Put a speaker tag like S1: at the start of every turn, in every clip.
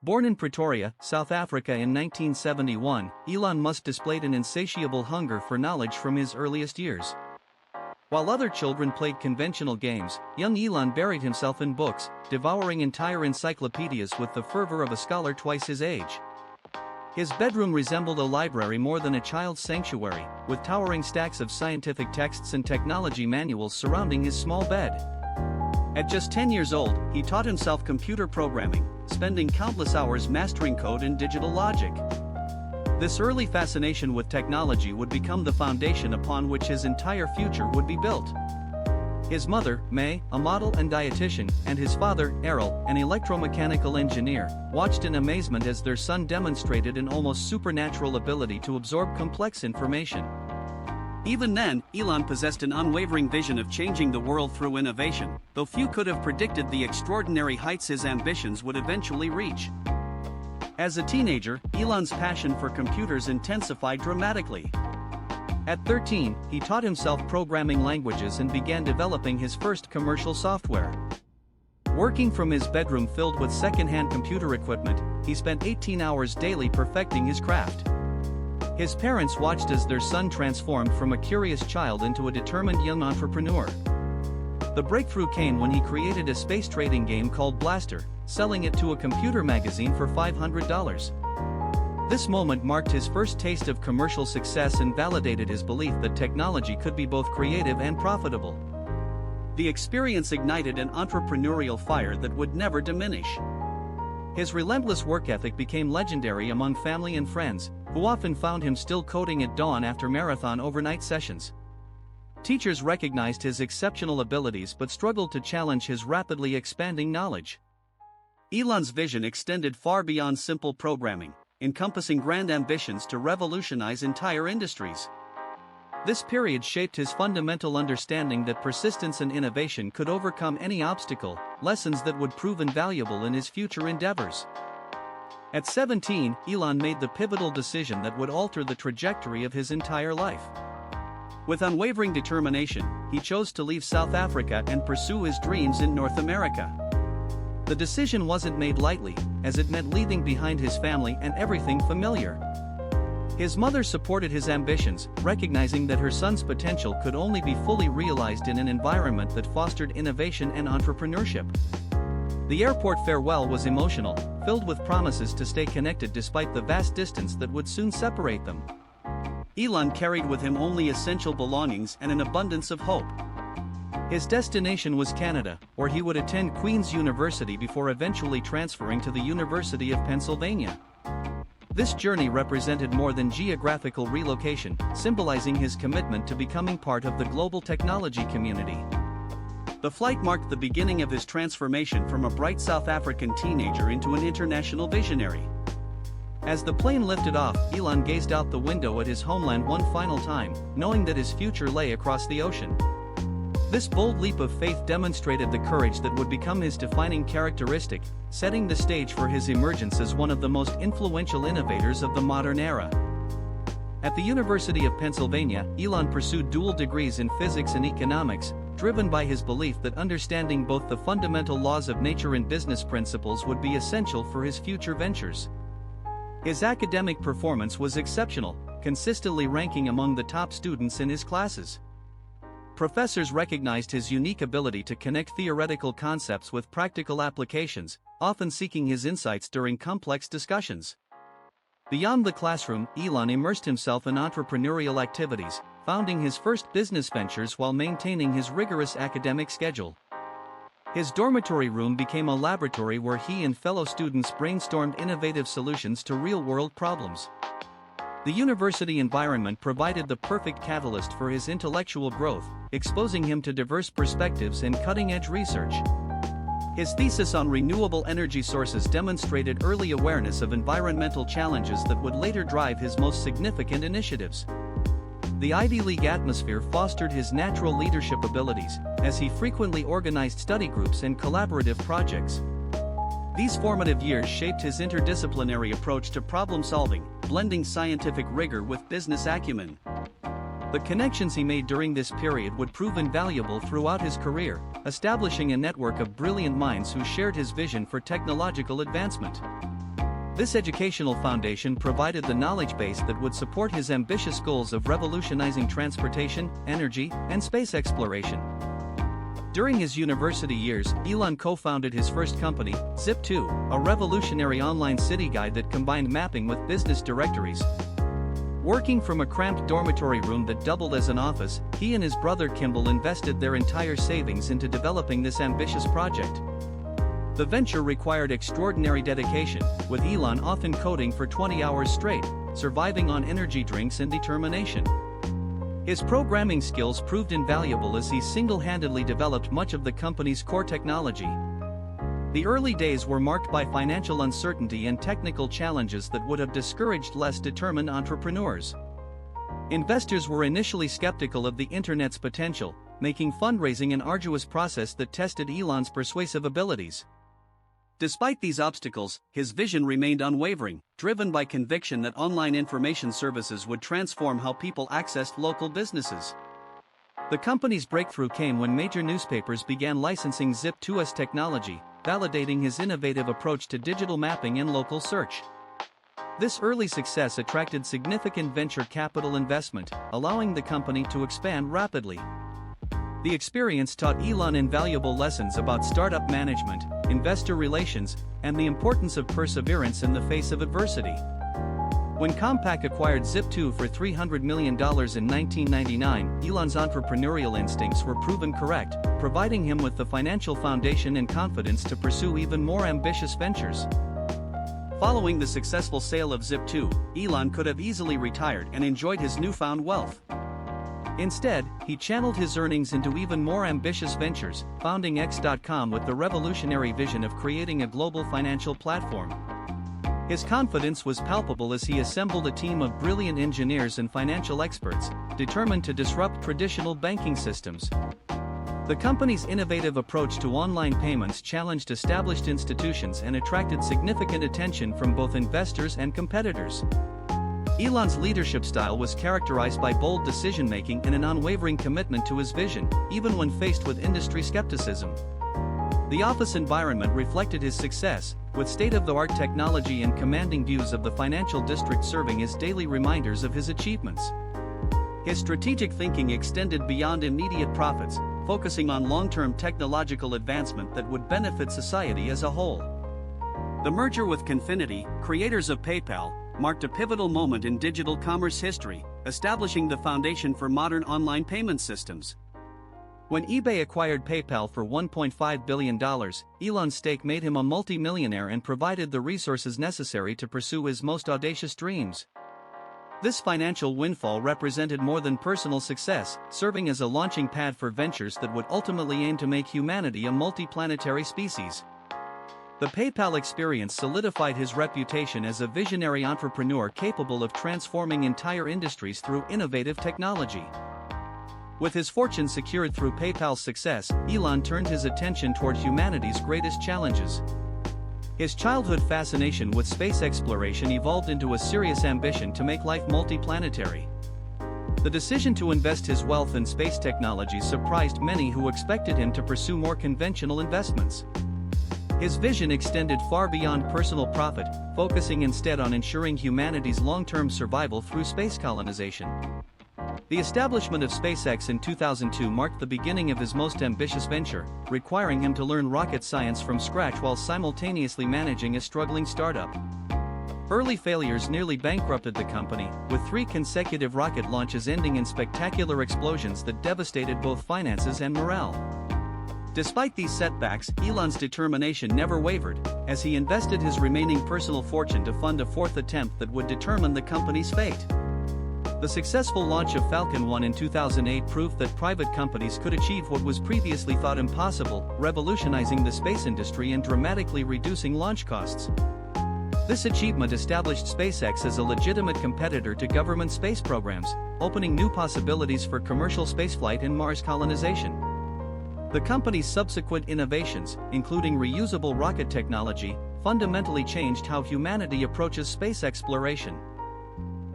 S1: Born in Pretoria, South Africa in 1971, Elon Musk displayed an insatiable hunger for knowledge from his earliest years. While other children played conventional games, young Elon buried himself in books, devouring entire encyclopedias with the fervor of a scholar twice his age. His bedroom resembled a library more than a child's sanctuary, with towering stacks of scientific texts and technology manuals surrounding his small bed. At just 10 years old, he taught himself computer programming, spending countless hours mastering code and digital logic. This early fascination with technology would become the foundation upon which his entire future would be built. His mother, May, a model and dietitian, and his father, Errol, an electromechanical engineer, watched in amazement as their son demonstrated an almost supernatural ability to absorb complex information. Even then, Elon possessed an unwavering vision of changing the world through innovation, though few could have predicted the extraordinary heights his ambitions would eventually reach. As a teenager, Elon's passion for computers intensified dramatically. At 13, he taught himself programming languages and began developing his first commercial software. Working from his bedroom filled with second-hand computer equipment, he spent 18 hours daily perfecting his craft. His parents watched as their son transformed from a curious child into a determined young entrepreneur. The breakthrough came when he created a space trading game called Blaster, selling it to a computer magazine for $500. This moment marked his first taste of commercial success and validated his belief that technology could be both creative and profitable. The experience ignited an entrepreneurial fire that would never diminish. His relentless work ethic became legendary among family and friends, who often found him still coding at dawn after marathon overnight sessions. Teachers recognized his exceptional abilities but struggled to challenge his rapidly expanding knowledge. Elon's vision extended far beyond simple programming, encompassing grand ambitions to revolutionize entire industries. This period shaped his fundamental understanding that persistence and innovation could overcome any obstacle, lessons that would prove invaluable in his future endeavors. At 17, Elon made the pivotal decision that would alter the trajectory of his entire life. With unwavering determination, he chose to leave South Africa and pursue his dreams in North America. The decision wasn't made lightly, as it meant leaving behind his family and everything familiar. His mother supported his ambitions, recognizing that her son's potential could only be fully realized in an environment that fostered innovation and entrepreneurship. The airport farewell was emotional, filled with promises to stay connected despite the vast distance that would soon separate them. Elon carried with him only essential belongings and an abundance of hope. His destination was Canada, where he would attend Queen's University before eventually transferring to the University of Pennsylvania. This journey represented more than geographical relocation, symbolizing his commitment to becoming part of the global technology community. The flight marked the beginning of his transformation from a bright South African teenager into an international visionary. As the plane lifted off, Elon gazed out the window at his homeland one final time, knowing that his future lay across the ocean. This bold leap of faith demonstrated the courage that would become his defining characteristic, setting the stage for his emergence as one of the most influential innovators of the modern era. At the University of Pennsylvania, Elon pursued dual degrees in physics and economics, driven by his belief that understanding both the fundamental laws of nature and business principles would be essential for his future ventures. His academic performance was exceptional, consistently ranking among the top students in his classes. Professors recognized his unique ability to connect theoretical concepts with practical applications, often seeking his insights during complex discussions. Beyond the classroom, Elon immersed himself in entrepreneurial activities, founding his first business ventures while maintaining his rigorous academic schedule. His dormitory room became a laboratory where he and fellow students brainstormed innovative solutions to real-world problems. The university environment provided the perfect catalyst for his intellectual growth, exposing him to diverse perspectives and cutting-edge research. His thesis on renewable energy sources demonstrated early awareness of environmental challenges that would later drive his most significant initiatives. The Ivy League atmosphere fostered his natural leadership abilities, as he frequently organized study groups and collaborative projects. These formative years shaped his interdisciplinary approach to problem-solving, blending scientific rigor with business acumen. The connections he made during this period would prove invaluable throughout his career, establishing a network of brilliant minds who shared his vision for technological advancement. This educational foundation provided the knowledge base that would support his ambitious goals of revolutionizing transportation, energy, and space exploration. During his university years, Elon co-founded his first company, Zip2, a revolutionary online city guide that combined mapping with business directories. Working from a cramped dormitory room that doubled as an office, he and his brother Kimball invested their entire savings into developing this ambitious project. The venture required extraordinary dedication, with Elon often coding for 20 hours straight, surviving on energy drinks and determination. His programming skills proved invaluable as he single-handedly developed much of the company's core technology. The early days were marked by financial uncertainty and technical challenges that would have discouraged less determined entrepreneurs. Investors were initially skeptical of the internet's potential, making fundraising an arduous process that tested Elon's persuasive abilities. Despite these obstacles, his vision remained unwavering, driven by conviction that online information services would transform how people accessed local businesses. The company's breakthrough came when major newspapers began licensing Zip2's technology, validating his innovative approach to digital mapping and local search. This early success attracted significant venture capital investment, allowing the company to expand rapidly. The experience taught Elon invaluable lessons about startup management, investor relations, and the importance of perseverance in the face of adversity. When Compaq acquired Zip2 for $300 million in 1999, Elon's entrepreneurial instincts were proven correct, providing him with the financial foundation and confidence to pursue even more ambitious ventures. Following the successful sale of Zip2, Elon could have easily retired and enjoyed his newfound wealth. Instead, he channeled his earnings into even more ambitious ventures, founding X.com with the revolutionary vision of creating a global financial platform. His confidence was palpable as he assembled a team of brilliant engineers and financial experts, determined to disrupt traditional banking systems. The company's innovative approach to online payments challenged established institutions and attracted significant attention from both investors and competitors. Elon's leadership style was characterized by bold decision-making and an unwavering commitment to his vision, even when faced with industry skepticism. The office environment reflected his success, with state-of-the-art technology and commanding views of the financial district serving as daily reminders of his achievements. His strategic thinking extended beyond immediate profits, focusing on long-term technological advancement that would benefit society as a whole. The merger with Confinity, creators of PayPal, marked a pivotal moment in digital commerce history, establishing the foundation for modern online payment systems. When eBay acquired PayPal for $1.5 billion, Elon's stake made him a multi-millionaire and provided the resources necessary to pursue his most audacious dreams. This financial windfall represented more than personal success, serving as a launching pad for ventures that would ultimately aim to make humanity a multi-planetary species. The PayPal experience solidified his reputation as a visionary entrepreneur capable of transforming entire industries through innovative technology. With his fortune secured through PayPal's success, Elon turned his attention toward humanity's greatest challenges. His childhood fascination with space exploration evolved into a serious ambition to make life multiplanetary. The decision to invest his wealth in space technology surprised many who expected him to pursue more conventional investments. His vision extended far beyond personal profit, focusing instead on ensuring humanity's long-term survival through space colonization. The establishment of SpaceX in 2002 marked the beginning of his most ambitious venture, requiring him to learn rocket science from scratch while simultaneously managing a struggling startup. Early failures nearly bankrupted the company, with 3 consecutive rocket launches ending in spectacular explosions that devastated both finances and morale. Despite these setbacks, Elon's determination never wavered, as he invested his remaining personal fortune to fund a 4th attempt that would determine the company's fate. The successful launch of Falcon 1 in 2008 proved that private companies could achieve what was previously thought impossible, revolutionizing the space industry and dramatically reducing launch costs. This achievement established SpaceX as a legitimate competitor to government space programs, opening new possibilities for commercial spaceflight and Mars colonization. The company's subsequent innovations, including reusable rocket technology, fundamentally changed how humanity approaches space exploration.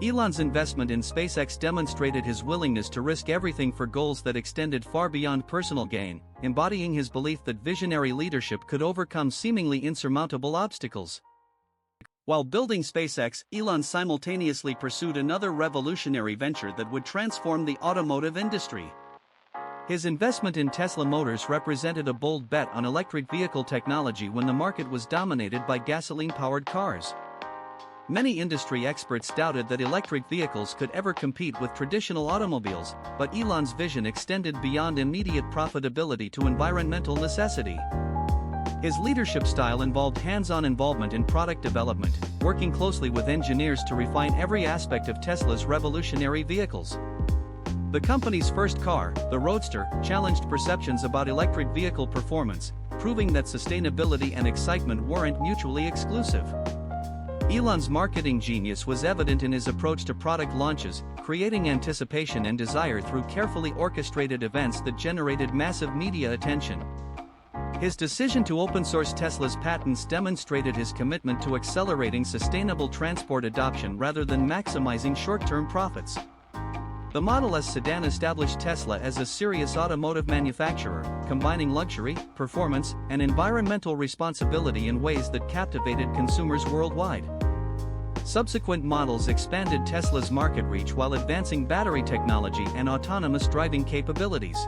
S1: Elon's investment in SpaceX demonstrated his willingness to risk everything for goals that extended far beyond personal gain, embodying his belief that visionary leadership could overcome seemingly insurmountable obstacles. While building SpaceX, Elon simultaneously pursued another revolutionary venture that would transform the automotive industry. His investment in Tesla Motors represented a bold bet on electric vehicle technology when the market was dominated by gasoline-powered cars. Many industry experts doubted that electric vehicles could ever compete with traditional automobiles, but Elon's vision extended beyond immediate profitability to environmental necessity. His leadership style involved hands-on involvement in product development, working closely with engineers to refine every aspect of Tesla's revolutionary vehicles. The company's first car, the Roadster, challenged perceptions about electric vehicle performance, proving that sustainability and excitement weren't mutually exclusive. Elon's marketing genius was evident in his approach to product launches, creating anticipation and desire through carefully orchestrated events that generated massive media attention. His decision to open-source Tesla's patents demonstrated his commitment to accelerating sustainable transport adoption rather than maximizing short-term profits. The Model S sedan established Tesla as a serious automotive manufacturer, combining luxury, performance, and environmental responsibility in ways that captivated consumers worldwide. Subsequent models expanded Tesla's market reach while advancing battery technology and autonomous driving capabilities.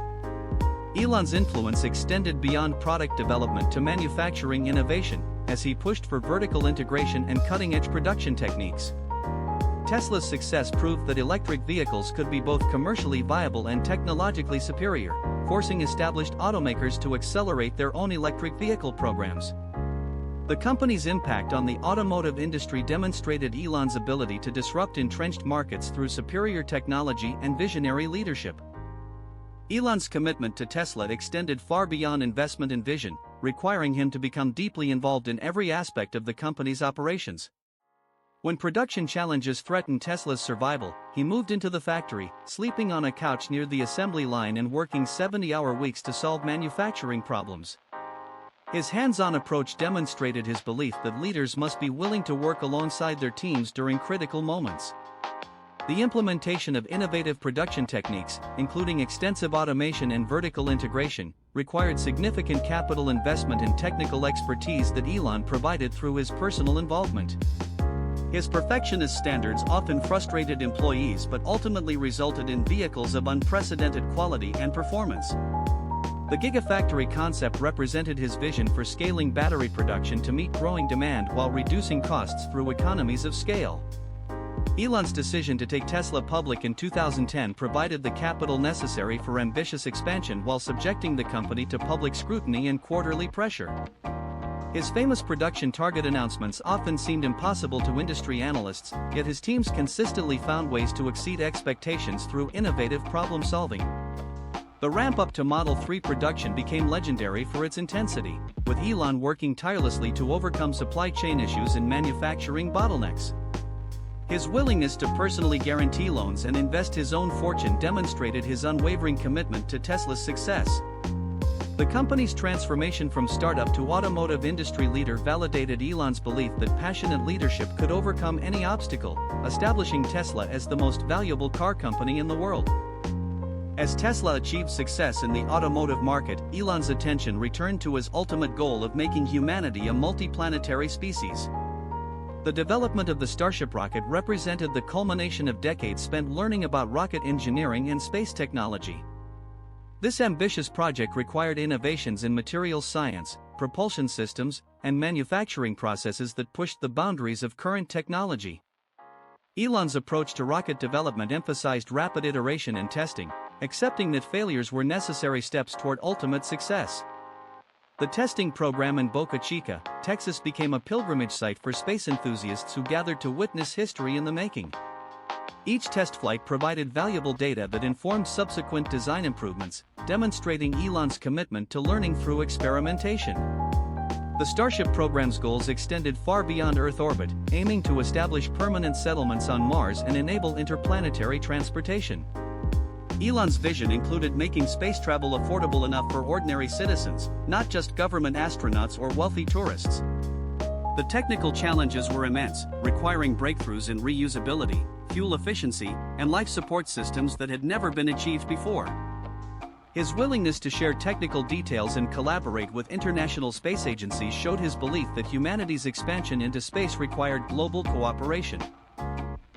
S1: Elon's influence extended beyond product development to manufacturing innovation, as he pushed for vertical integration and cutting-edge production techniques. Tesla's success proved that electric vehicles could be both commercially viable and technologically superior, forcing established automakers to accelerate their own electric vehicle programs. The company's impact on the automotive industry demonstrated Elon's ability to disrupt entrenched markets through superior technology and visionary leadership. Elon's commitment to Tesla extended far beyond investment and vision, requiring him to become deeply involved in every aspect of the company's operations. When production challenges threatened Tesla's survival, he moved into the factory, sleeping on a couch near the assembly line and working 70-hour weeks to solve manufacturing problems. His hands-on approach demonstrated his belief that leaders must be willing to work alongside their teams during critical moments. The implementation of innovative production techniques, including extensive automation and vertical integration, required significant capital investment and technical expertise that Elon provided through his personal involvement. His perfectionist standards often frustrated employees but ultimately resulted in vehicles of unprecedented quality and performance. The Gigafactory concept represented his vision for scaling battery production to meet growing demand while reducing costs through economies of scale. Elon's decision to take Tesla public in 2010 provided the capital necessary for ambitious expansion while subjecting the company to public scrutiny and quarterly pressure. His famous production target announcements often seemed impossible to industry analysts, yet his teams consistently found ways to exceed expectations through innovative problem-solving. The ramp-up to Model 3 production became legendary for its intensity, with Elon working tirelessly to overcome supply chain issues and manufacturing bottlenecks. His willingness to personally guarantee loans and invest his own fortune demonstrated his unwavering commitment to Tesla's success. The company's transformation from startup to automotive industry leader validated Elon's belief that passionate leadership could overcome any obstacle, establishing Tesla as the most valuable car company in the world. As Tesla achieved success in the automotive market, Elon's attention returned to his ultimate goal of making humanity a multiplanetary species. The development of the Starship rocket represented the culmination of decades spent learning about rocket engineering and space technology. This ambitious project required innovations in materials science, propulsion systems, and manufacturing processes that pushed the boundaries of current technology. Elon's approach to rocket development emphasized rapid iteration and testing, accepting that failures were necessary steps toward ultimate success. The testing program in Boca Chica, Texas became a pilgrimage site for space enthusiasts who gathered to witness history in the making. Each test flight provided valuable data that informed subsequent design improvements, demonstrating Elon's commitment to learning through experimentation. The Starship program's goals extended far beyond Earth orbit, aiming to establish permanent settlements on Mars and enable interplanetary transportation. Elon's vision included making space travel affordable enough for ordinary citizens, not just government astronauts or wealthy tourists. The technical challenges were immense, requiring breakthroughs in reusability, fuel efficiency, and life support systems that had never been achieved before. His willingness to share technical details and collaborate with international space agencies showed his belief that humanity's expansion into space required global cooperation.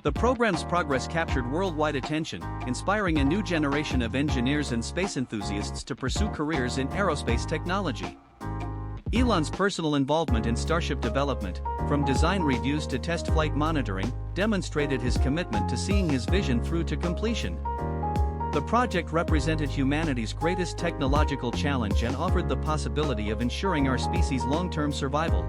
S1: The program's progress captured worldwide attention, inspiring a new generation of engineers and space enthusiasts to pursue careers in aerospace technology. Elon's personal involvement in Starship development, from design reviews to test flight monitoring, demonstrated his commitment to seeing his vision through to completion. The project represented humanity's greatest technological challenge and offered the possibility of ensuring our species' long-term survival.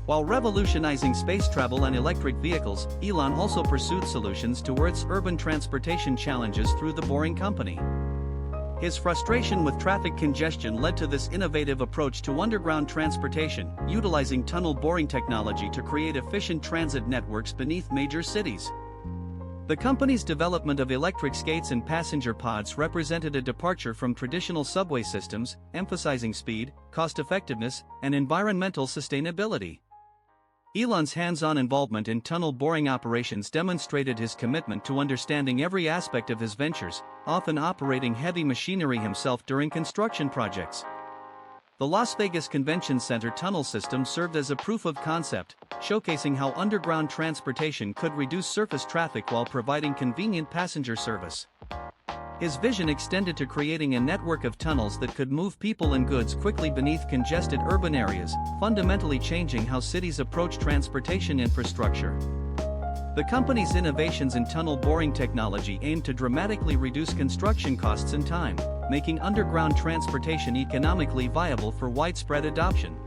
S1: While revolutionizing space travel and electric vehicles, Elon also pursued solutions to Earth's urban transportation challenges through the Boring Company. His frustration with traffic congestion led to this innovative approach to underground transportation, utilizing tunnel boring technology to create efficient transit networks beneath major cities. The company's development of electric skates and passenger pods represented a departure from traditional subway systems, emphasizing speed, cost-effectiveness, and environmental sustainability. Elon's hands-on involvement in tunnel boring operations demonstrated his commitment to understanding every aspect of his ventures, often operating heavy machinery himself during construction projects. The Las Vegas Convention Center tunnel system served as a proof of concept, showcasing how underground transportation could reduce surface traffic while providing convenient passenger service. His vision extended to creating a network of tunnels that could move people and goods quickly beneath congested urban areas, fundamentally changing how cities approach transportation infrastructure. The company's innovations in tunnel boring technology aimed to dramatically reduce construction costs and time, making underground transportation economically viable for widespread adoption.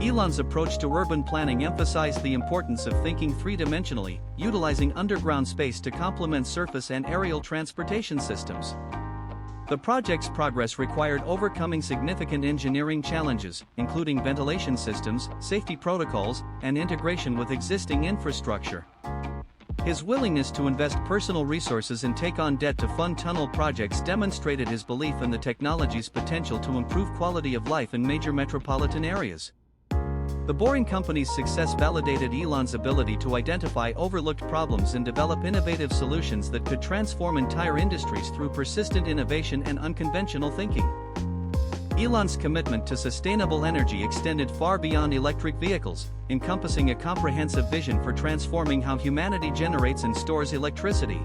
S1: Elon's approach to urban planning emphasized the importance of thinking three-dimensionally, utilizing underground space to complement surface and aerial transportation systems. The project's progress required overcoming significant engineering challenges, including ventilation systems, safety protocols, and integration with existing infrastructure. His willingness to invest personal resources and take on debt to fund tunnel projects demonstrated his belief in the technology's potential to improve quality of life in major metropolitan areas. The Boring Company's success validated Elon's ability to identify overlooked problems and develop innovative solutions that could transform entire industries through persistent innovation and unconventional thinking. Elon's commitment to sustainable energy extended far beyond electric vehicles, encompassing a comprehensive vision for transforming how humanity generates and stores electricity.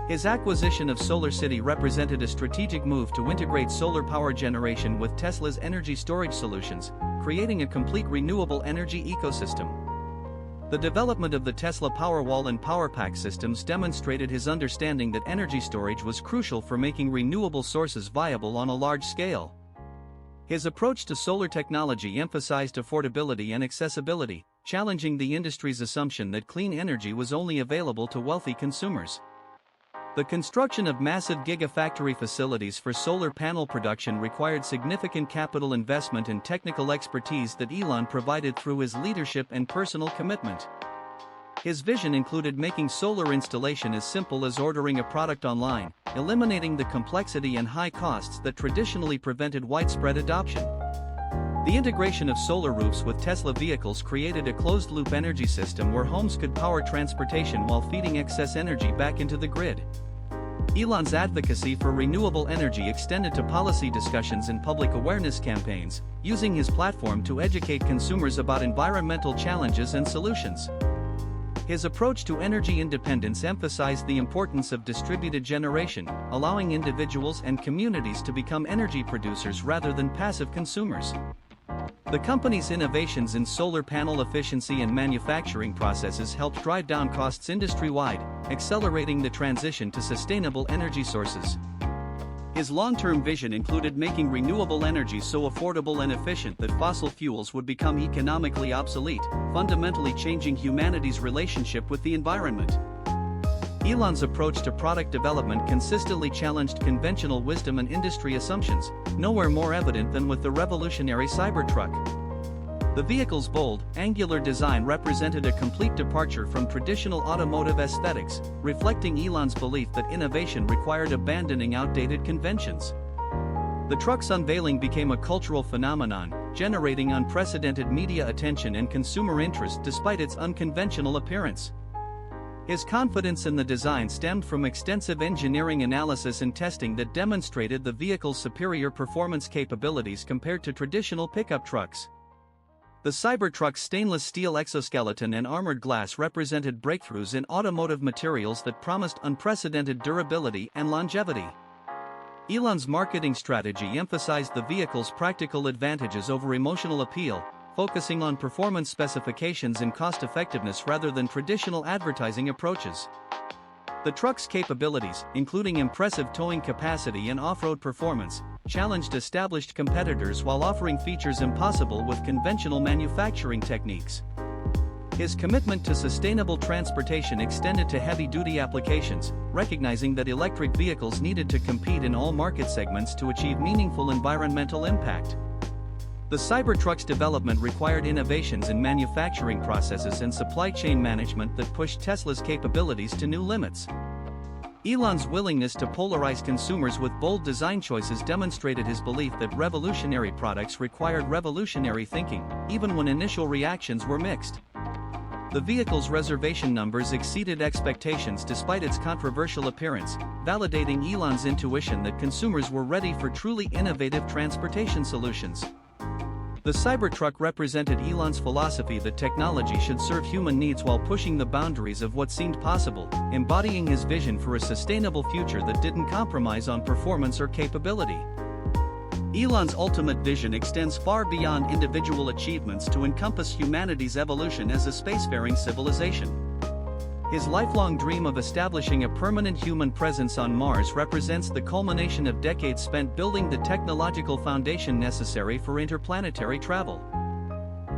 S1: His acquisition of SolarCity represented a strategic move to integrate solar power generation with Tesla's energy storage solutions, creating a complete renewable energy ecosystem. The development of the Tesla Powerwall and Powerpack systems demonstrated his understanding that energy storage was crucial for making renewable sources viable on a large scale. His approach to solar technology emphasized affordability and accessibility, challenging the industry's assumption that clean energy was only available to wealthy consumers. The construction of massive gigafactory facilities for solar panel production required significant capital investment and technical expertise that Elon provided through his leadership and personal commitment. His vision included making solar installation as simple as ordering a product online, eliminating the complexity and high costs that traditionally prevented widespread adoption. The integration of solar roofs with Tesla vehicles created a closed-loop energy system where homes could power transportation while feeding excess energy back into the grid. Elon's advocacy for renewable energy extended to policy discussions and public awareness campaigns, using his platform to educate consumers about environmental challenges and solutions. His approach to energy independence emphasized the importance of distributed generation, allowing individuals and communities to become energy producers rather than passive consumers. The company's innovations in solar panel efficiency and manufacturing processes helped drive down costs industry-wide, accelerating the transition to sustainable energy sources. His long-term vision included making renewable energy so affordable and efficient that fossil fuels would become economically obsolete, fundamentally changing humanity's relationship with the environment. Elon's approach to product development consistently challenged conventional wisdom and industry assumptions, nowhere more evident than with the revolutionary Cybertruck. The vehicle's bold, angular design represented a complete departure from traditional automotive aesthetics, reflecting Elon's belief that innovation required abandoning outdated conventions. The truck's unveiling became a cultural phenomenon, generating unprecedented media attention and consumer interest despite its unconventional appearance. His confidence in the design stemmed from extensive engineering analysis and testing that demonstrated the vehicle's superior performance capabilities compared to traditional pickup trucks. The Cybertruck's stainless steel exoskeleton and armored glass represented breakthroughs in automotive materials that promised unprecedented durability and longevity. Elon's marketing strategy emphasized the vehicle's practical advantages over emotional appeal, focusing on performance specifications and cost-effectiveness rather than traditional advertising approaches. The truck's capabilities, including impressive towing capacity and off-road performance, challenged established competitors while offering features impossible with conventional manufacturing techniques. His commitment to sustainable transportation extended to heavy-duty applications, recognizing that electric vehicles needed to compete in all market segments to achieve meaningful environmental impact. The Cybertruck's development required innovations in manufacturing processes and supply chain management that pushed Tesla's capabilities to new limits. Elon's willingness to polarize consumers with bold design choices demonstrated his belief that revolutionary products required revolutionary thinking, even when initial reactions were mixed. The vehicle's reservation numbers exceeded expectations despite its controversial appearance, validating Elon's intuition that consumers were ready for truly innovative transportation solutions. The Cybertruck represented Elon's philosophy that technology should serve human needs while pushing the boundaries of what seemed possible, embodying his vision for a sustainable future that didn't compromise on performance or capability. Elon's ultimate vision extends far beyond individual achievements to encompass humanity's evolution as a spacefaring civilization. His lifelong dream of establishing a permanent human presence on Mars represents the culmination of decades spent building the technological foundation necessary for interplanetary travel.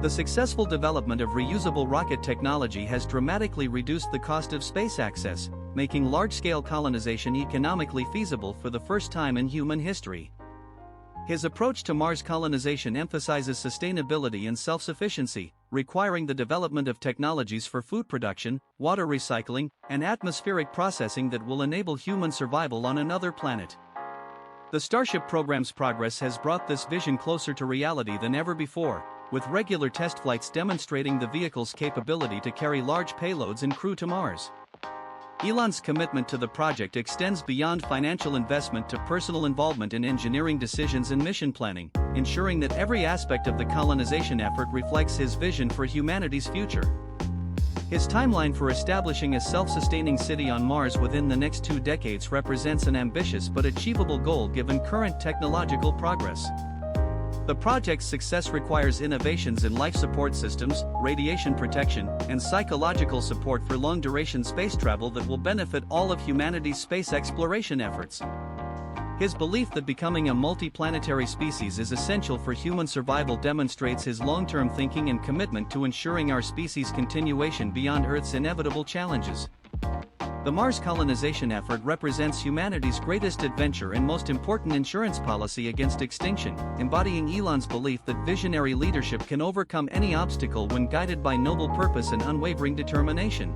S1: The successful development of reusable rocket technology has dramatically reduced the cost of space access, making large-scale colonization economically feasible for the first time in human history. His approach to Mars colonization emphasizes sustainability and self-sufficiency, requiring the development of technologies for food production, water recycling, and atmospheric processing that will enable human survival on another planet. The Starship program's progress has brought this vision closer to reality than ever before, with regular test flights demonstrating the vehicle's capability to carry large payloads and crew to Mars. Elon's commitment to the project extends beyond financial investment to personal involvement in engineering decisions and mission planning, ensuring that every aspect of the colonization effort reflects his vision for humanity's future. His timeline for establishing a self-sustaining city on Mars within the next 2 decades represents an ambitious but achievable goal given current technological progress. The project's success requires innovations in life support systems, radiation protection, and psychological support for long-duration space travel that will benefit all of humanity's space exploration efforts. His belief that becoming a multi-planetary species is essential for human survival demonstrates his long-term thinking and commitment to ensuring our species' continuation beyond Earth's inevitable challenges. The Mars colonization effort represents humanity's greatest adventure and most important insurance policy against extinction, embodying Elon's belief that visionary leadership can overcome any obstacle when guided by noble purpose and unwavering determination.